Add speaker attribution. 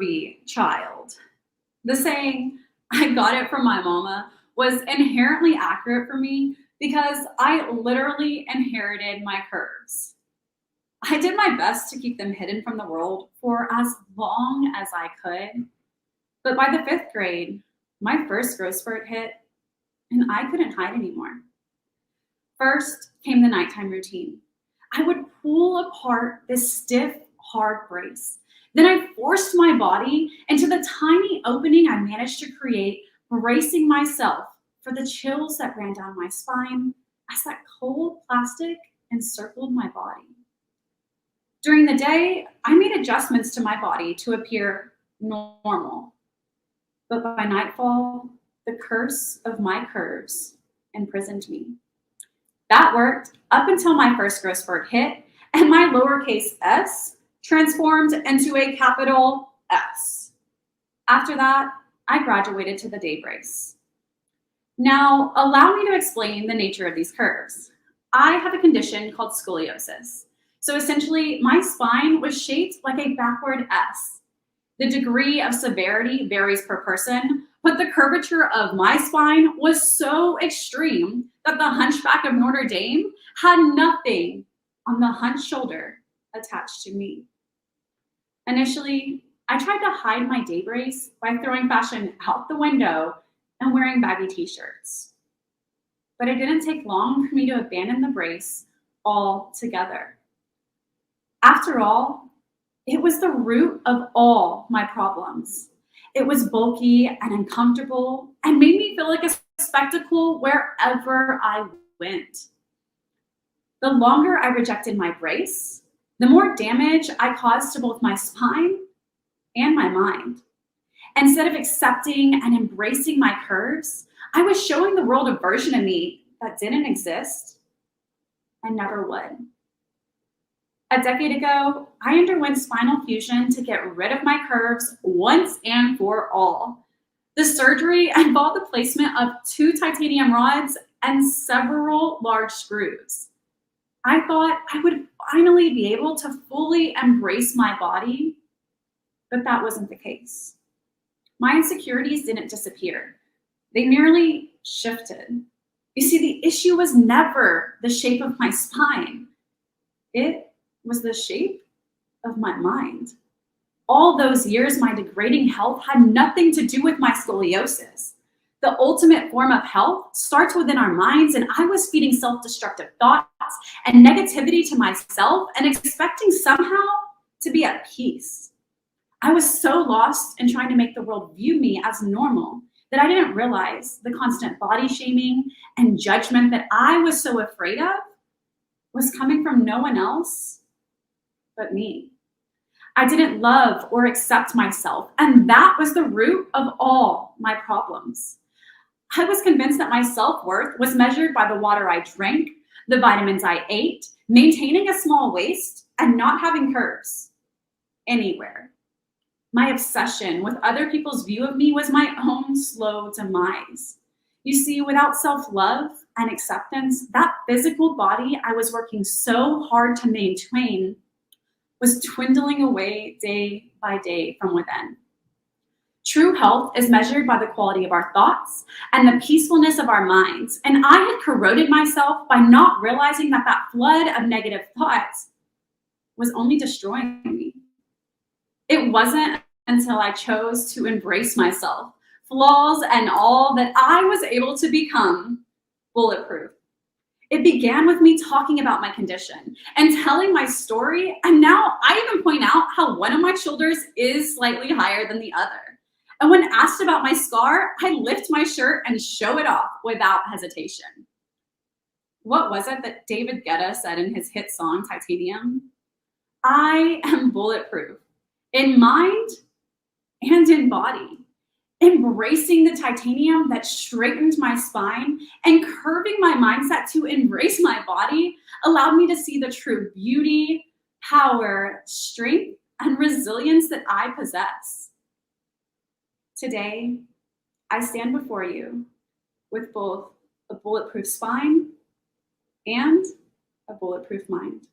Speaker 1: curvy child. The saying, I got it from my mama, was inherently accurate for me because I literally inherited my curves. I did my best to keep them hidden from the world for as long as I could. But by the fifth grade, my first growth spurt hit, and I couldn't hide anymore. First came the nighttime routine. I would pull apart this stiff, hard brace. Then I forced my body into the tiny opening I managed to create, bracing myself for the chills that ran down my spine as that cold plastic encircled my body. During the day, I made adjustments to my body to appear normal. But by nightfall, the curse of my curves imprisoned me. That worked up until my first growth spurt hit and my lowercase s transformed into a capital S. After that, I graduated to the day brace. Now, allow me to explain the nature of these curves. I have a condition called scoliosis. So essentially, my spine was shaped like a backward S. The degree of severity varies per person, but the curvature of my spine was so extreme that the Hunchback of Notre Dame had nothing on the hunched shoulder attached to me. Initially, I tried to hide my day brace by throwing fashion out the window and wearing baggy t-shirts. But it didn't take long for me to abandon the brace altogether. After all, it was the root of all my problems. It was bulky and uncomfortable and made me feel like a spectacle wherever I went. The longer I rejected my brace, the more damage I caused to both my spine and my mind. Instead of accepting and embracing my curves, I was showing the world a version of me that didn't exist and never would. A decade ago, I underwent spinal fusion to get rid of my curves once and for all. The surgery involved the placement of 2 titanium rods and several large screws. I thought I would finally be able to fully embrace my body, but that wasn't the case. My insecurities didn't disappear. They merely shifted. You see, the issue was never the shape of my spine. It was the shape of my mind. All those years, my degrading health had nothing to do with my scoliosis. The ultimate form of health starts within our minds, and I was feeding self-destructive thoughts and negativity to myself and expecting somehow to be at peace. I was so lost in trying to make the world view me as normal that I didn't realize the constant body shaming and judgment that I was so afraid of was coming from no one else but me. I didn't love or accept myself, and that was the root of all my problems. I was convinced that my self-worth was measured by the water I drank, the vitamins I ate, maintaining a small waist, and not having curves anywhere. My obsession with other people's view of me was my own slow demise. You see, without self-love and acceptance, that physical body I was working so hard to maintain was dwindling away day by day from within. True health is measured by the quality of our thoughts and the peacefulness of our minds. And I had corroded myself by not realizing that that flood of negative thoughts was only destroying me. It wasn't until I chose to embrace myself, flaws and all, that I was able to become bulletproof. It began with me talking about my condition and telling my story, and now I even point out how one of my shoulders is slightly higher than the other. And when asked about my scar, I lift my shirt and show it off without hesitation. What was it that David Guetta said in his hit song, Titanium? I am bulletproof, in mind and in body. Embracing the titanium that straightened my spine and curving my mindset to embrace my body allowed me to see the true beauty, power, strength, and resilience that I possess. Today, I stand before you with both a bulletproof spine and a bulletproof mind.